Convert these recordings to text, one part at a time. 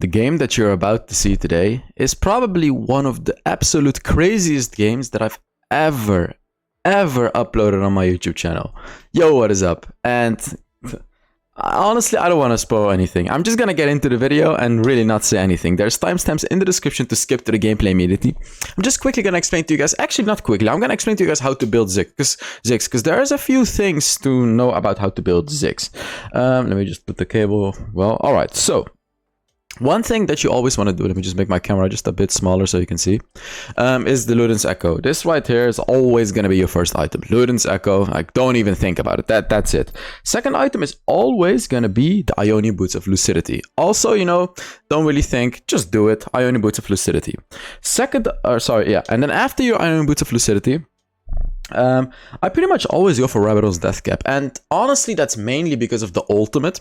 The game that you're about to see today is probably one of the absolute craziest games that I've ever uploaded on my YouTube channel. Yo, what is up? And honestly, I don't want to spoil anything. I'm just gonna get into the video and really not say anything. There's timestamps in the description to skip to the gameplay immediately. I'm just quickly gonna explain to you guys, actually not quickly, I'm gonna explain to you guys how to build Ziggs, because there's a few things to know about how to build Ziggs. Let me just put the cable, well, alright, so one thing that you always want to do, let me just make my camera just a bit smaller so you can see, is the Luden's Echo. This right here is always going to be your first item. Luden's Echo, like, don't even think about it. That's it. Second item is always going to be the Ionian Boots of Lucidity. Also, you know, don't really think, just do it. Ionian Boots of Lucidity. And then after your Ionian Boots of Lucidity, I pretty much always go for Rabadon's Death Cap. And honestly, that's mainly because of the ultimate.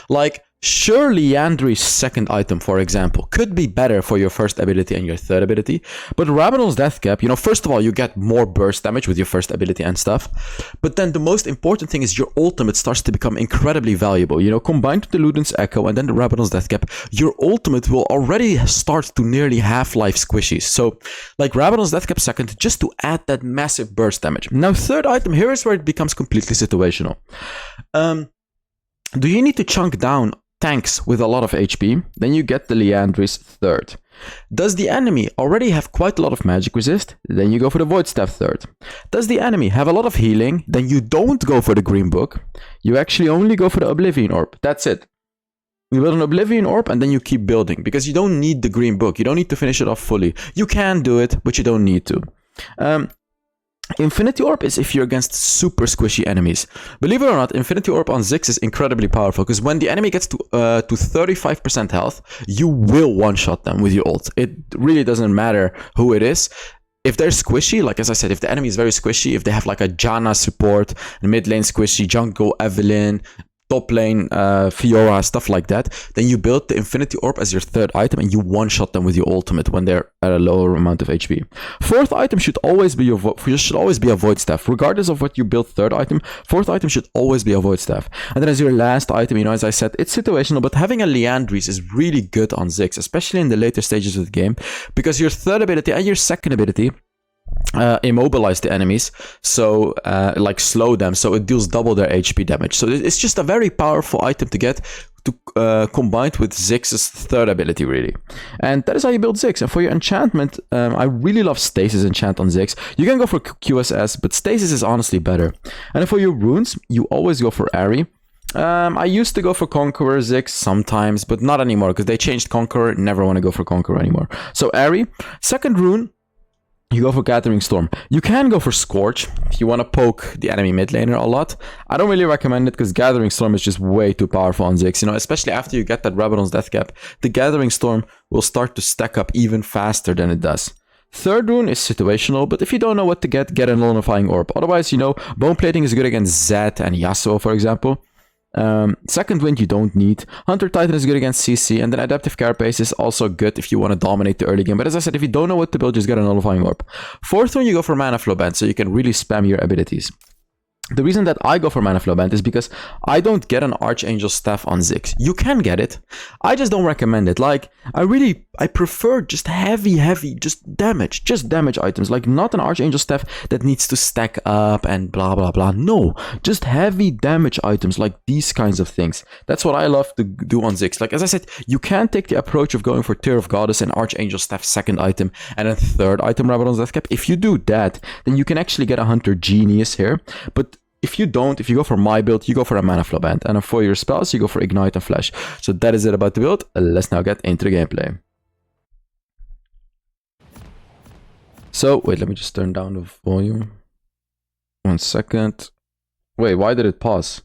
Like, sure, Liandry's second item, for example, could be better for your first ability and your third ability, but Rabadon's Death Cap, you know, first of all, you get more burst damage with your first ability and stuff, but then the most important thing is your ultimate starts to become incredibly valuable. You know, combined with the Luden's Echo and then the Rabadon's Death Cap, your ultimate will already start to nearly half-life squishies. So, like Rabadon's Death Cap second, just to add that massive burst damage. Now, third item, here is where it becomes completely situational. Do you need to chunk down tanks with a lot of HP? Then you get the Liandry's third. Does the enemy already have quite a lot of magic resist? Then you go for the Void Staff third. Does the enemy have a lot of healing? Then you don't go for the Green Book. You actually only go for the Oblivion Orb. That's it. You build an Oblivion Orb and then you keep building, because you don't need the Green Book. You don't need to finish it off fully. You can do it, but you don't need to. Infinity Orb is if you're against super squishy enemies. Believe it or not, Infinity Orb on Ziggs is incredibly powerful, because when the enemy gets to 35% health, you will one-shot them with your ult. It really doesn't matter who it is. If they're squishy, like as I said, if the enemy is very squishy, if they have like a Janna support, mid lane squishy, jungle Evelynn, top lane, Fiora, stuff like that, then you build the Infinity Orb as your third item and you one-shot them with your ultimate when they're at a lower amount of HP. Fourth item should always be a Void Staff. Regardless of what you build third item, fourth item should always be a Void Staff. And then as your last item, you know, as I said, it's situational, but having a Liandry's is really good on Ziggs, especially in the later stages of the game, because your third ability and your second ability immobilize the enemies, so like slow them, so it deals double their HP damage. So it's just a very powerful item to get to combined with Ziggs' third ability, really. And that is how you build Ziggs. And for your enchantment, I really love Stasis enchant on Ziggs. You can go for QSS, but Stasis is honestly better. And for your runes, you always go for Ari. I used to go for Conqueror Ziggs sometimes, but not anymore, because they changed Conqueror. Never want to go for Conqueror anymore. So Ari, second rune, you go for Gathering Storm. You can go for Scorch if you want to poke the enemy mid laner a lot. I don't really recommend it, because Gathering Storm is just way too powerful on Ziggs. You know, especially after you get that Rabadon's Death Cap, the Gathering Storm will start to stack up even faster than it does. Third rune is situational, but if you don't know what to get a Nullifying Orb. Otherwise, you know, Bone Plating is good against Zed and Yasuo, for example. Second wind you don't need. Hunter Titan is good against CC, and then Adaptive Carapace is also good if you want to dominate the early game. But as I said, if you don't know what to build, just get a Nullifying Orb. Fourth one, you go for Mana Flow Band, so you can really spam your abilities. The reason that I go for Mana Flow Band is because I don't get an Archangel Staff on Ziggs. You can get it. I just don't recommend it. Like, I prefer just heavy, just damage items. Like, not an Archangel Staff that needs to stack up and blah, blah, blah. No, just heavy damage items, like these kinds of things. That's what I love to do on Ziggs. Like, as I said, you can take the approach of going for Tear of Goddess and Archangel Staff second item, and a third item, Rabadon's Death Cap. If you do that, then you can actually get a Hunter Genius here. But if you don't, if you go for my build, you go for a Mana Flow Band. And for your spells, you go for Ignite and Flash. So that is it about the build. Let's now get into the gameplay. So, wait, let me just turn down the volume. 1 second. Wait, why did it pause?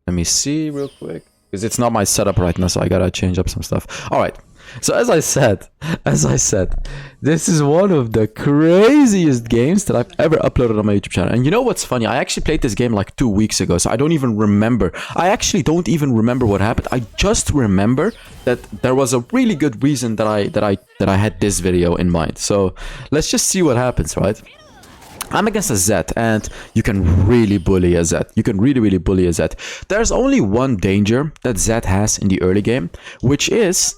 Let me see real quick. Because it's not my setup right now, so I gotta change up some stuff. Alright. So as I said, this is one of the craziest games that I've ever uploaded on my YouTube channel. And you know what's funny? I actually played this game like 2 weeks ago, so I don't even remember. I actually don't even remember what happened. I just remember that there was a really good reason that I had this video in mind. So let's just see what happens, right? I'm against a Zed, and you can really bully a Zed. You can really bully a Zed. There's only one danger that Zed has in the early game, which is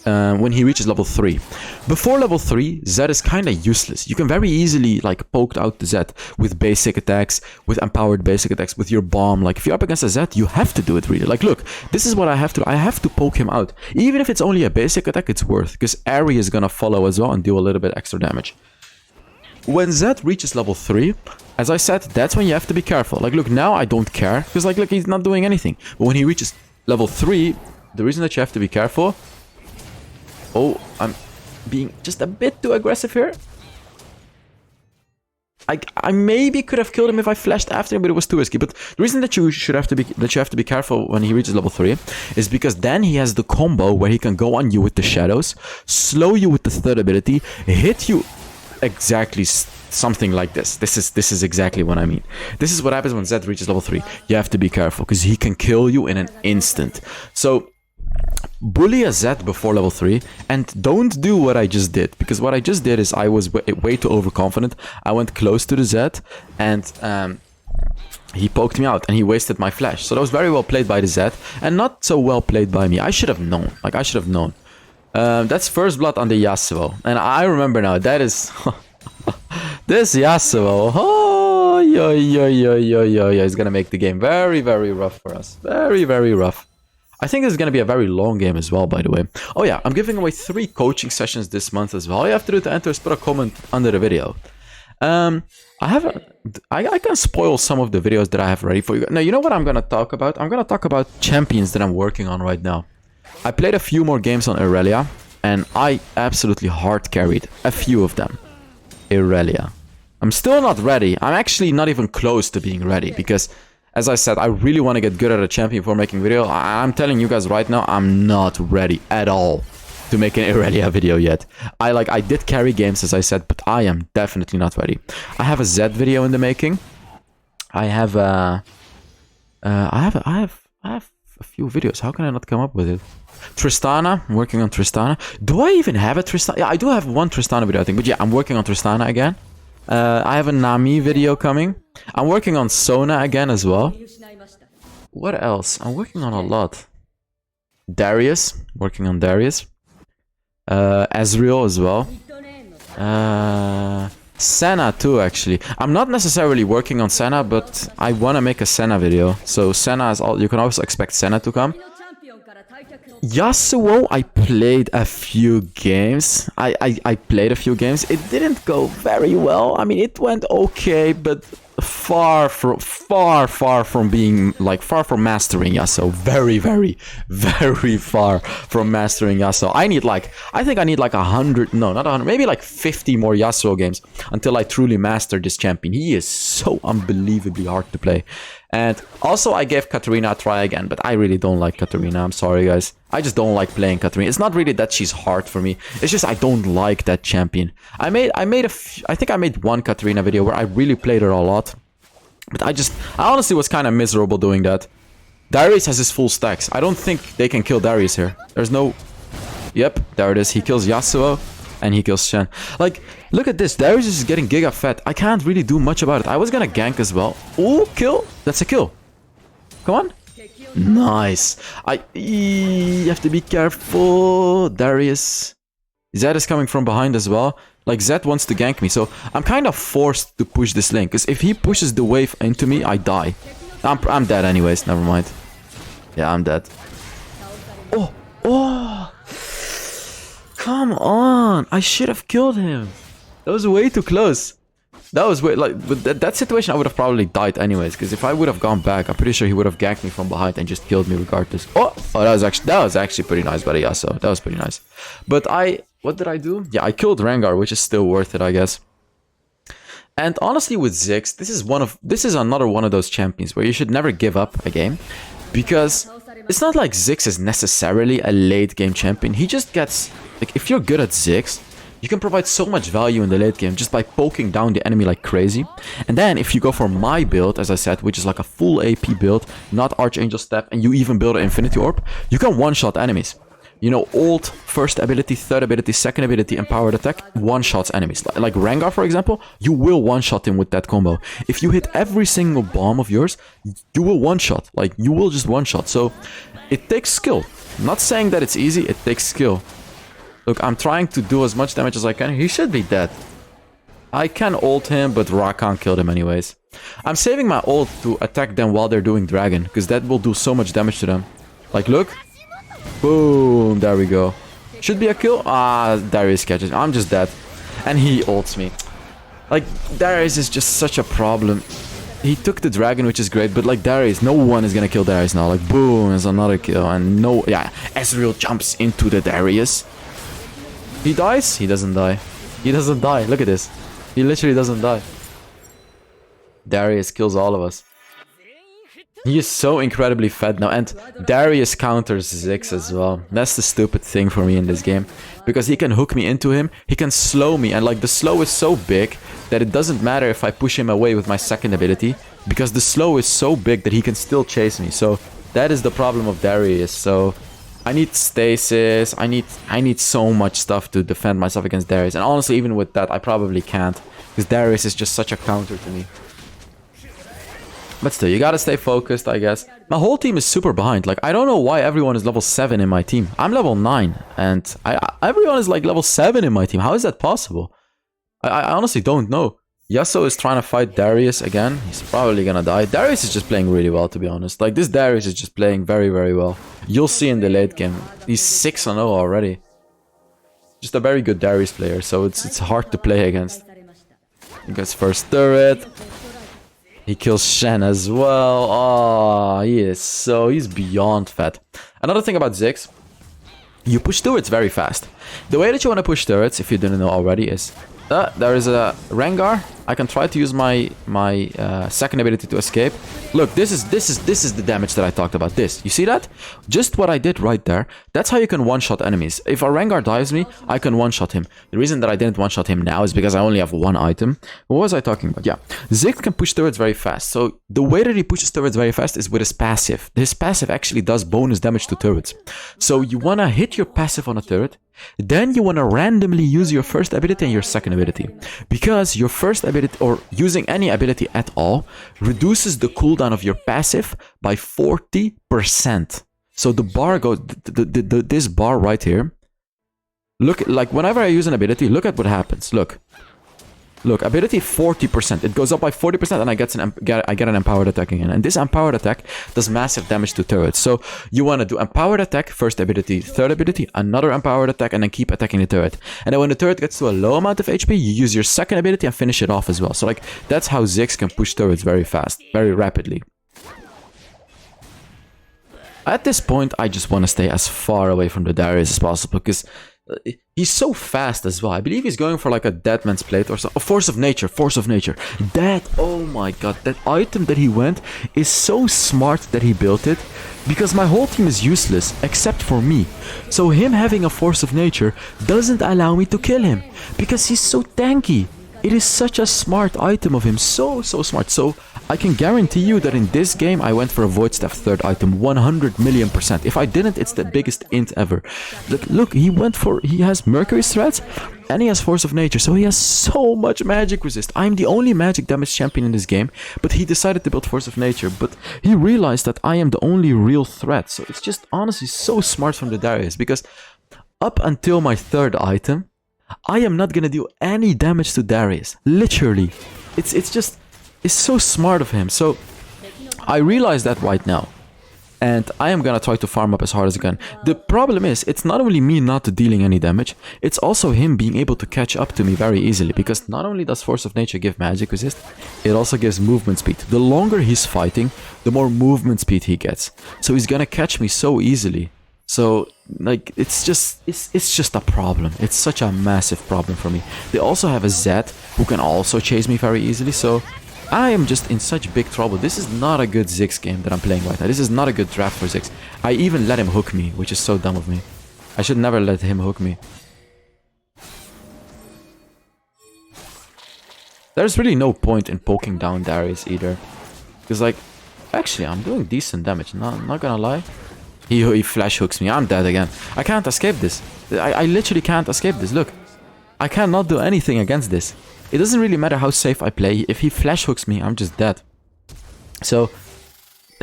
when he reaches level 3. Before level 3, Zed is kind of useless. You can very easily like poke out the Zed with basic attacks, with empowered basic attacks, with your bomb. Like if you're up against a Zed, you have to do it really. Like look, this is what I have to do. I have to poke him out. Even if it's only a basic attack, it's worth, because Ari is gonna follow as well and do a little bit extra damage. When Zed reaches level 3, as I said, that's when you have to be careful. Like look, now I don't care, because like look, he's not doing anything. But when he reaches level 3, the reason that you have to be careful... Oh, I'm being just a bit too aggressive here. I maybe could have killed him if I flashed after him, but it was too risky. But the reason that you have to be careful when he reaches level 3 is because then he has the combo where he can go on you with the shadows, slow you with the third ability, hit you exactly something like this. This is exactly what I mean. This is what happens when Zed reaches level 3. You have to be careful because he can kill you in an instant. So bully a Zed before level 3 and don't do what I just did, because what I just did is I was way too overconfident. I went close to the Zed and he poked me out and he wasted my flash. So that was very well played by the Zed and not so well played by me. I should have known. Like I should have known. That's first blood on the Yasuo, and I remember now. That is this Yasuo. Oh, yo, he's gonna make the game very rough for us. Very rough. I think this is going to be a very long game as well, by the way. Oh yeah, I'm giving away 3 coaching sessions this month as well. All you have to do to enter is put a comment under the video. I can spoil some of the videos that I have ready for you. Now, you know what I'm going to talk about? I'm going to talk about champions that I'm working on right now. I played a few more games on Irelia, and I absolutely hard carried a few of them. Irelia. I'm still not ready. I'm actually not even close to being ready, because... as I said, I really want to get good at a champion before making video. I'm telling you guys right now, I'm not ready at all to make an Irelia video yet. I did carry games, as I said, but I am definitely not ready. I have a Zed video in the making. I have a few videos. How can I not come up with it? Tristana, I'm working on Tristana. Do I even have a Tristana? Yeah, I do have one Tristana video, I think. But yeah, I'm working on Tristana again. I have a Nami video coming. I'm working on Sona again as well. What else? I'm working on a lot. Darius. Working on Darius. Ezreal as well. Senna too, actually. I'm not necessarily working on Senna, but I want to make a Senna video. So Senna is all. You can also expect Senna to come. Yasuo, I played a few games. I played a few games. It didn't go very well. I mean, it went okay, but far from being like far from mastering Yasuo. Very far from mastering Yasuo. I think I need like 100, no, not 100, maybe like 50 more Yasuo games until I truly master this champion. He is so unbelievably hard to play. And also I gave Katarina a try again, but I really don't like Katarina. I'm sorry, guys. I just don't like playing Katarina. It's not really that she's hard for me. It's just I don't like that champion. I think I made one Katarina video where I really played her a lot. But I honestly was kind of miserable doing that. Darius has his full stacks. I don't think they can kill Darius here. There's no... Yep, there it is. He kills Yasuo and he kills Shen. Like, look at this. Darius is getting giga fat. I can't really do much about it. I was gonna gank as well. Ooh, kill. That's a kill. Come on. Nice. You have to be careful. Darius. Zed is coming from behind as well. Like, Zed wants to gank me, so I'm kind of forced to push this lane. Because if he pushes the wave into me, I die. I'm dead anyways, never mind. Yeah, I'm dead. Oh! Come on! I should have killed him. That was way too close. That was way, like, with that situation, I would have probably died anyways. Because if I would have gone back, I'm pretty sure he would have ganked me from behind and just killed me regardless. Oh, that was actually pretty nice by the Yasuo. That was pretty nice. But what did I do? Yeah, I killed Rengar, which is still worth it, I guess. And honestly, with Ziggs, this is another one of those champions where you should never give up a game, because it's not like Ziggs is necessarily a late game champion. He just gets, like, if you're good at Ziggs, you can provide so much value in the late game just by poking down the enemy like crazy. And then if you go for my build, as I said, which is like a full AP build, not Archangel Step, and you even build an Infinity Orb, you can one-shot enemies. You know, ult, first ability, third ability, second ability, empowered attack, one-shots enemies. Like Rengar, for example, you will one-shot him with that combo. If you hit every single bomb of yours, you will one-shot. Like, you will just one-shot. So, it takes skill. I'm not saying that it's easy, it takes skill. Look, I'm trying to do as much damage as I can. He should be dead. I can ult him, but Rakan killed him anyways. I'm saving my ult to attack them while they're doing dragon, because that will do so much damage to them. Like, look. Boom, there we go. Should be a kill. Ah, Darius catches. I'm just dead. And he ults me. Like, Darius is just such a problem. He took the dragon, which is great, but like Darius, no one is gonna kill Darius now. Like, boom, there's another kill. And no, yeah, Ezreal jumps into the Darius. He dies? He doesn't die. He doesn't die. Look at this. He literally doesn't die. Darius kills all of us. He is so incredibly fed now, and Darius counters Ziggs as well. That's the stupid thing for me in this game. Because he can hook me into him, he can slow me, and like the slow is so big that it doesn't matter if I push him away with my second ability. Because the slow is so big that he can still chase me. So that is the problem of Darius. So I need stasis, I need so much stuff to defend myself against Darius. And honestly, even with that, I probably can't. Because Darius is just such a counter to me. But still, you gotta stay focused, I guess. My whole team is super behind. Like, I don't know why everyone is level 7 in my team. I'm level 9, and everyone is like level 7 in my team. How is that possible? I honestly don't know. Yasuo is trying to fight Darius again. He's probably gonna die. Darius is just playing really well, to be honest. Like, this Darius is just playing very, very well. You'll see in the late game. He's 6-0 already. Just a very good Darius player, so it's hard to play against. He gets first turret. He kills Shen as well. Oh, he's beyond fat. Another thing about Ziggs, you push turrets very fast. The way that you want to push turrets, if you didn't know already, is there is a Rengar. I can try to use my second ability to escape. Look, this is the damage that I talked about. This, you see that? Just what I did right there. That's how you can one-shot enemies. If a Rengar dives me, I can one-shot him. The reason that I didn't one-shot him now is because I only have one item. What was I talking about? Yeah, Ziggs can push turrets very fast. So the way that he pushes turrets very fast is with his passive. His passive actually does bonus damage to turrets. So you want to hit your passive on a turret. Then you want to randomly use your first ability and your second ability. Because your first ability, or using any ability at all, reduces the cooldown of your passive by 40%. So the bar goes, this bar right here. Look, like whenever I use an ability, look at what happens. Look, ability 40%. It goes up by 40% and I get an empowered attack again. And this empowered attack does massive damage to turrets. So you want to do empowered attack, first ability, third ability, another empowered attack, and then keep attacking the turret. And then when the turret gets to a low amount of HP, you use your second ability and finish it off as well. So like, that's how Ziggs can push turrets very fast, very rapidly. At this point, I just want to stay as far away from the Darius as possible, because he's so fast as well. I believe he's going for like a dead man's plate or so. A force of nature. That, oh my god, that item that he went is so smart that he built it, because my whole team is useless except for me. So him having a force of nature doesn't allow me to kill him because he's so tanky. It is such a smart item of him, so smart. So I can guarantee you that in this game I went for a Void Staff third item 100,000,000%. If I didn't, it's the biggest int ever. Look, he has Mercury's threats and he has Force of Nature, so he has so much magic resist. I'm the only magic damage champion in this game, but he decided to build Force of Nature, but he realized that I am the only real threat. So it's just honestly so smart from the Darius, because up until my third item, I am not gonna do any damage to Darius. Literally. It's so smart of him. So I realize that right now. And I am gonna try to farm up as hard as I can. The problem is, it's not only me not dealing any damage, it's also him being able to catch up to me very easily. Because not only does Force of Nature give magic resist, it also gives movement speed. The longer he's fighting, the more movement speed he gets. So he's gonna catch me so easily. So, like, it's just a problem. It's such a massive problem for me. They also have a Zed who can also chase me very easily, so I am just in such big trouble. This is not a good Ziggs game that I'm playing right now. This is not a good draft for Ziggs. I even let him hook me, which is so dumb of me. I should never let him hook me. There's really no point in poking down Darius either. Because, like, actually, I'm doing decent damage, not gonna lie. He flash hooks me. I'm dead again. I can't escape this. I literally can't escape this. Look. I cannot do anything against this. It doesn't really matter how safe I play. If he flash hooks me, I'm just dead. So,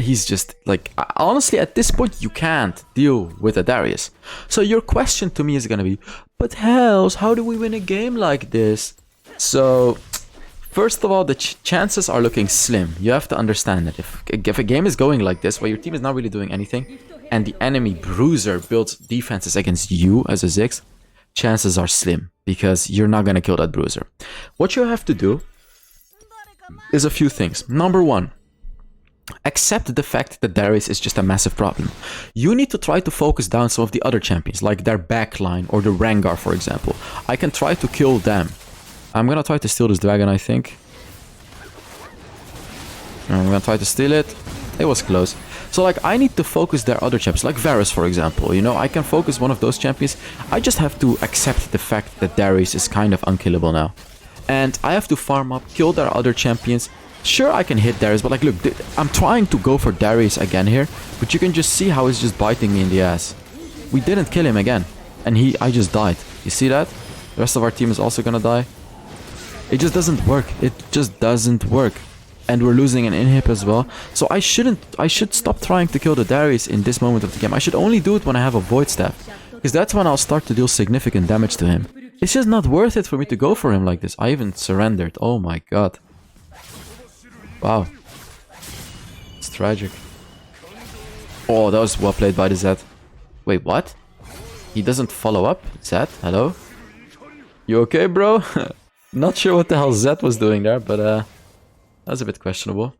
he's just like... Honestly, at this point, you can't deal with a Darius. So your question to me is gonna be, but Hells, how do we win a game like this? So... First of all, the chances are looking slim. You have to understand that if a game is going like this, where your team is not really doing anything, and the enemy bruiser builds defenses against you as a Ziggs, chances are slim, because you're not going to kill that bruiser. What you have to do is a few things. Number one, accept the fact that Darius is just a massive problem. You need to try to focus down some of the other champions, like their backline or the Rengar, for example. I can try to kill them. I'm gonna try to steal this dragon, I think. I'm gonna try to steal it. It was close. So, like, I need to focus their other champions, like Varus, for example. You know, I can focus one of those champions. I just have to accept the fact that Darius is kind of unkillable now. And I have to farm up, kill their other champions. Sure, I can hit Darius, but, like, look, I'm trying to go for Darius again here. But you can just see how he's just biting me in the ass. We didn't kill him again. And I just died. You see that? The rest of our team is also gonna die. It just doesn't work. It just doesn't work. And we're losing an inhib as well. So I should stop trying to kill the Darius in this moment of the game. I should only do it when I have a Void Staff. Because that's when I'll start to deal significant damage to him. It's just not worth it for me to go for him like this. I even surrendered. Oh my god. Wow. It's tragic. Oh, that was well played by the Zed. Wait, what? He doesn't follow up? Zed? Hello? You okay, bro? Not sure what the hell Zed was doing there, but that was a bit questionable.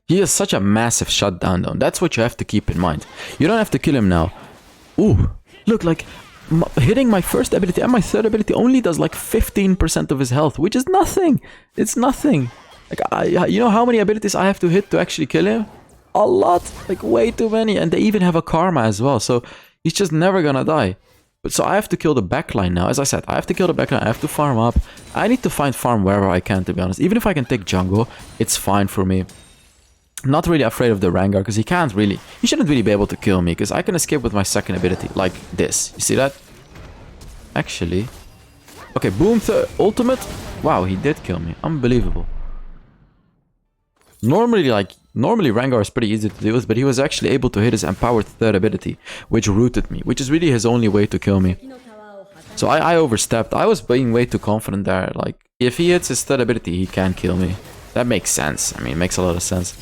He is such a massive shutdown though. That's what you have to keep in mind. You don't have to kill him now. Ooh, look, like hitting my first ability and my third ability only does like 15% of his health, which is nothing. It's nothing. Like you know how many abilities I have to hit to actually kill him? A lot, like way too many, and they even have a karma as well. So he's just never gonna die. So I have to kill the backline now. As I said, I have to kill the backline. I have to farm up. I need to find farm wherever I can, to be honest. Even if I can take jungle, it's fine for me. I'm not really afraid of the Rengar, because he shouldn't really be able to kill me, because I can escape with my second ability, like this. You see that? Actually. Okay, boom, ultimate. Wow, he did kill me. Unbelievable. Normally Rengar is pretty easy to deal with, but he was actually able to hit his empowered third ability, which rooted me, which is really his only way to kill me. So I overstepped. I was being way too confident there. Like, if he hits his third ability, he can kill me. That makes sense. I mean, it makes a lot of sense.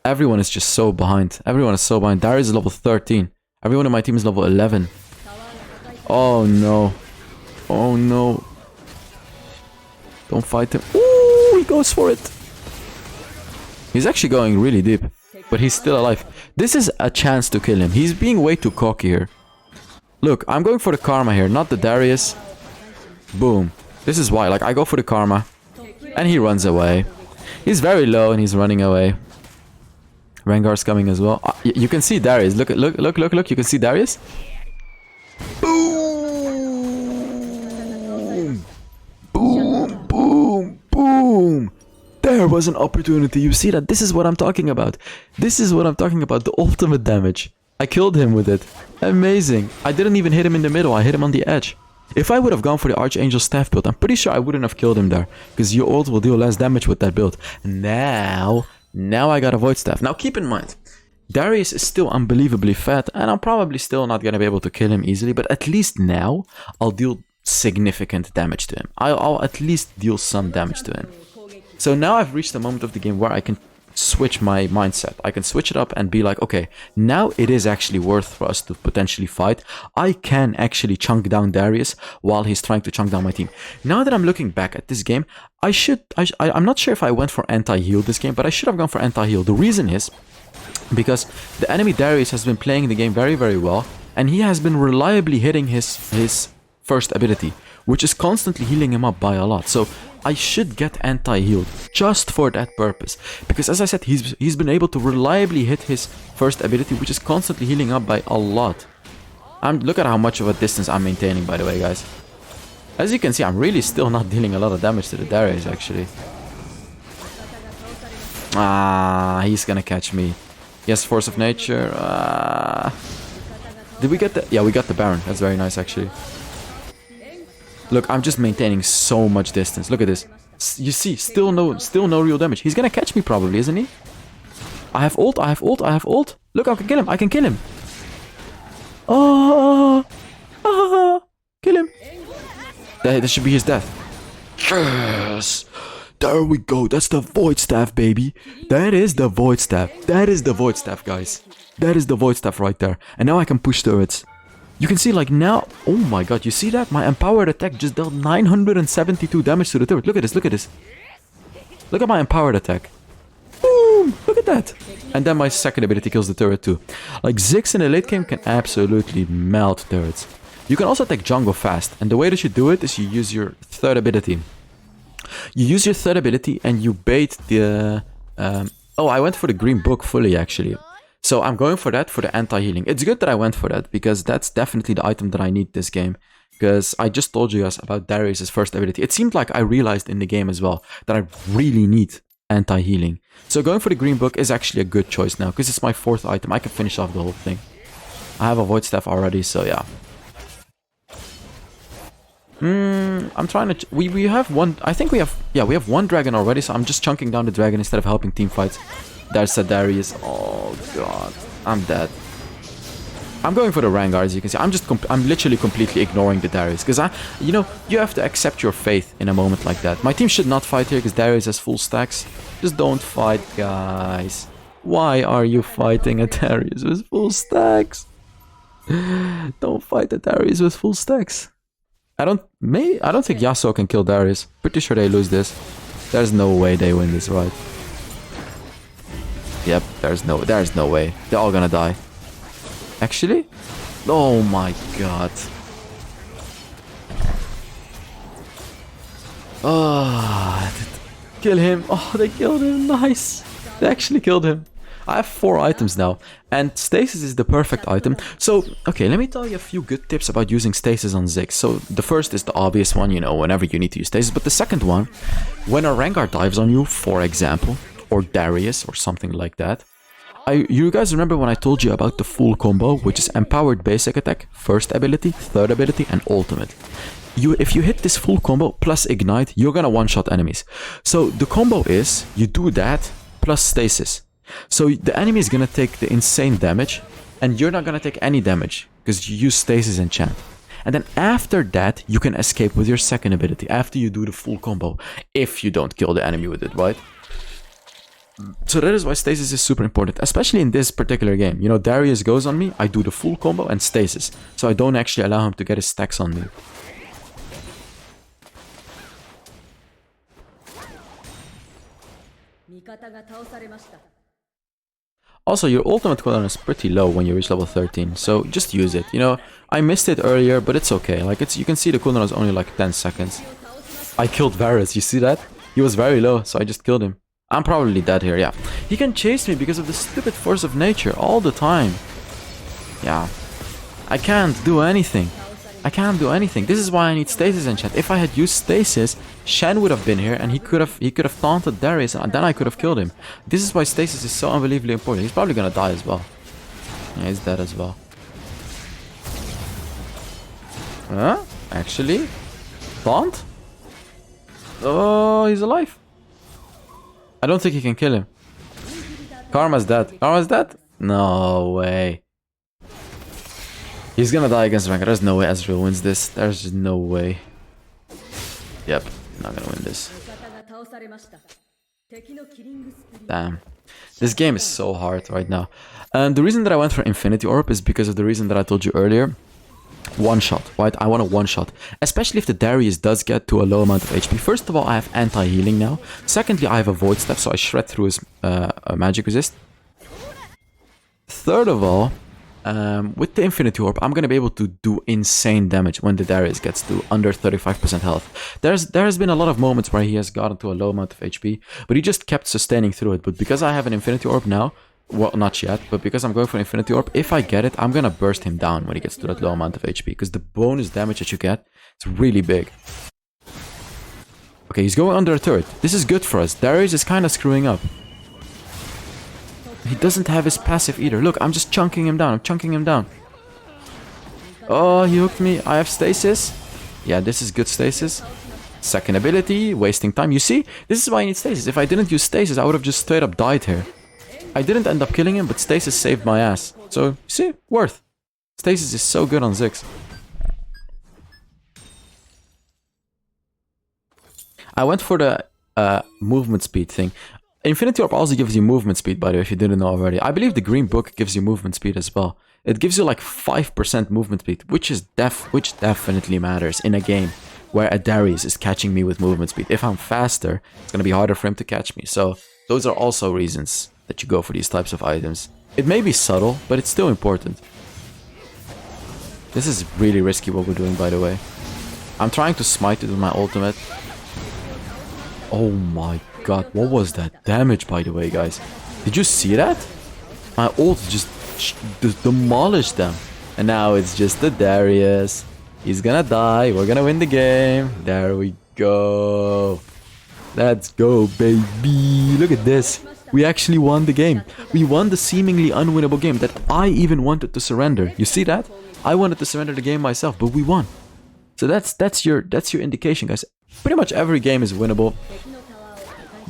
Everyone is just so behind. Everyone is so behind. Darius is level 13. Everyone in my team is level 11. Oh no. Oh no. Don't fight him. Ooh, he goes for it. He's actually going really deep, but he's still alive. This is a chance to kill him. He's being way too cocky here. Look, I'm going for the karma here, not the Darius. Boom. This is why. Like, I go for the karma, and he runs away. He's very low, and he's running away. Rengar's coming as well. You can see Darius. Look. You can see Darius. Boom. Boom, boom, boom. There was an opportunity. You see that? This is what I'm talking about. This is what I'm talking about. The ultimate damage. I killed him with it. Amazing. I didn't even hit him in the middle. I hit him on the edge. If I would have gone for the Archangel Staff build, I'm pretty sure I wouldn't have killed him there. Because your ult will deal less damage with that build. Now I got a Void Staff. Now keep in mind, Darius is still unbelievably fat. And I'm probably still not going to be able to kill him easily. But at least now, I'll deal significant damage to him. I'll at least deal some damage to him. So now I've reached the moment of the game where I can switch my mindset. I can switch it up and be like, okay, now it is actually worth for us to potentially fight. I can actually chunk down Darius while he's trying to chunk down my team. Now that I'm looking back at this game, I'm not sure if I went for anti-heal this game, but I should have gone for anti-heal. The reason is because the enemy Darius has been playing the game very, very well, and he has been reliably hitting his first ability, which is constantly healing him up by a lot. So I should get anti-healed just for that purpose, because as I said, he's been able to reliably hit his first ability, which is constantly healing up by a lot. Look at how much of a distance I'm maintaining, by the way, guys. As you can see, I'm really still not dealing a lot of damage to the Darius, actually. Ah, he's gonna catch me. Yes, Force of Nature. Did we get the... Yeah, we got the Baron. That's very nice, actually. Look, I'm just maintaining so much distance. Look at this. You see, still no real damage. He's gonna catch me probably, isn't he? I have ult, I have ult, I have ult. Look, I can kill him, I can kill him. Oh, kill him. That should be his death. Yes. There we go. That's the Void Staff, baby. That is the Void Staff. That is the Void Staff, guys. That is the Void Staff right there. And now I can push turrets. You can see, like, now... Oh my god, you see that? My Empowered Attack just dealt 972 damage to the turret. Look at this, look at this. Look at my Empowered Attack. Boom! Look at that. And then my second ability kills the turret too. Like, Ziggs in the late game can absolutely melt turrets. You can also attack jungle fast. And the way that you do it is you use your third ability. You use your third ability and you bait the... Oh, I went for the green book fully, actually. So I'm going for that for the anti-healing. It's good that I went for that, because that's definitely the item that I need this game. Because I just told you guys about Darius' first ability. It seemed like I realized in the game as well that I really need anti-healing. So going for the green book is actually a good choice now, because it's my fourth item. I can finish off the whole thing. I have a Void Staff already, so yeah. I'm trying to... We have one... I think we have... Yeah, we have one dragon already, so I'm just chunking down the dragon instead of helping team fights. There's a Darius. Oh god, I'm dead. I'm going for the Rengar, as you can see. I'm literally completely ignoring the Darius, because you know, you have to accept your fate in a moment like that. My team should not fight here because Darius has full stacks. Just don't fight, guys. Why are you fighting a Darius with full stacks? Don't fight a Darius with full stacks. I don't think Yasuo can kill Darius. Pretty sure they lose this. There's no way they win this, right? Yep, there's no way. They're all gonna die. Actually? Oh my god. Oh, kill him. Oh, they killed him. Nice. They actually killed him. I have 4 items now, and Stasis is the perfect item. So, okay, let me tell you a few good tips about using Stasis on Ziggs. So, the first is the obvious one, you know, whenever you need to use Stasis. But the second one, when a Rengar dives on you, for example, or Darius, or something like that. You guys remember when I told you about the full combo, which is Empowered Basic Attack, First Ability, Third Ability, and Ultimate. If you hit this full combo plus Ignite, you're gonna one-shot enemies. So the combo is, you do that plus Stasis. So the enemy is gonna take the insane damage, and you're not gonna take any damage, because you use Stasis enchant. And then after that, you can escape with your second ability, after you do the full combo, if you don't kill the enemy with it, right? So that is why Stasis is super important, especially in this particular game. You know, Darius goes on me, I do the full combo and Stasis. So I don't actually allow him to get his stacks on me. Also, your ultimate cooldown is pretty low when you reach level 13, so just use it. You know, I missed it earlier, but it's okay. Like, you can see the cooldown is only like 10 seconds. I killed Varus, you see that? He was very low, so I just killed him. I'm probably dead here, yeah. He can chase me because of the stupid Force of Nature all the time. Yeah. I can't do anything. I can't do anything. This is why I need Stasis enchant. If I had used Stasis, Shen would have been here and he could have taunted Darius and then I could have killed him. This is why Stasis is so unbelievably important. He's probably gonna die as well. Yeah, he's dead as well. Huh? Actually? Taunt? Oh, he's alive. I don't think he can kill him. Karma's dead. Karma's dead? No way. He's gonna die against Rengar. There's no way Ezreal wins this. There's just no way. Yep, not gonna win this. Damn. This game is so hard right now. And the reason that I went for Infinity Orb is because of the reason that I told you earlier. One shot, right? I want a one shot. Especially if the Darius does get to a low amount of HP. First of all, I have anti-healing now. Secondly, I have a Void Staff, so I shred through his magic resist. Third of all, with the Infinity Orb, I'm gonna be able to do insane damage when the Darius gets to under 35% health. There has been a lot of moments where he has gotten to a low amount of HP, but he just kept sustaining through it. But because I have an Infinity Orb now, well, not yet, but because I'm going for Infinity Orb, if I get it, I'm gonna burst him down when he gets to that low amount of HP, because the bonus damage that you get is really big. Okay, he's going under a turret. This is good for us. Darius is kind of screwing up. He doesn't have his passive either. Look, I'm just chunking him down. I'm chunking him down. Oh, he hooked me. I have stasis. Yeah, this is good stasis. Second ability, wasting time. You see? This is why I need stasis. If I didn't use stasis, I would have just straight up died here. I didn't end up killing him, but stasis saved my ass. So, see? Worth. Stasis is so good on Ziggs. I went for the movement speed thing. Infinity Orb also gives you movement speed, by the way, if you didn't know already. I believe the green book gives you movement speed as well. It gives you like 5% movement speed, which definitely matters in a game where a Darius is catching me with movement speed. If I'm faster, it's gonna be harder for him to catch me. So those are also reasons that you go for these types of items. It may be subtle, but it's still important. This is really risky what we're doing, by the way. I'm trying to smite it with my ultimate. Oh my god, what was that damage, by the way, guys? Did you see that? My ult just demolished them. And now it's just the Darius. He's gonna die. We're gonna win the game. There we go. Let's go, baby. Look at this. We actually won the game. We won the seemingly unwinnable game that I even wanted to surrender. You see that? I wanted to surrender the game myself, but we won. So that's your indication, guys. Pretty much every game is winnable.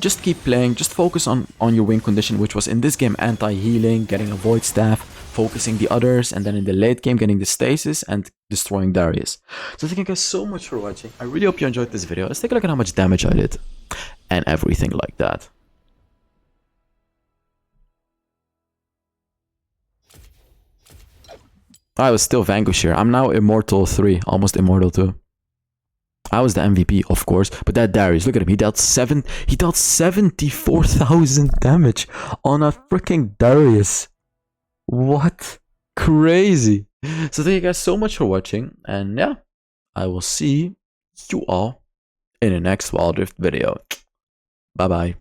Just keep playing, just focus on your win condition, which was in this game anti-healing, getting a void staff, focusing the others, and then in the late game getting the stasis and destroying Darius. So thank you guys so much for watching. I really hope you enjoyed this video. Let's take a look at how much damage I did and everything like that. I was still Vanquish here. I'm now Immortal 3, almost Immortal 2. I was the MVP, of course, but that Darius, look at him. He dealt 74,000 damage on a freaking Darius. What? Crazy. So thank you guys so much for watching, and yeah, I will see you all in the next Wild Rift video. Bye bye.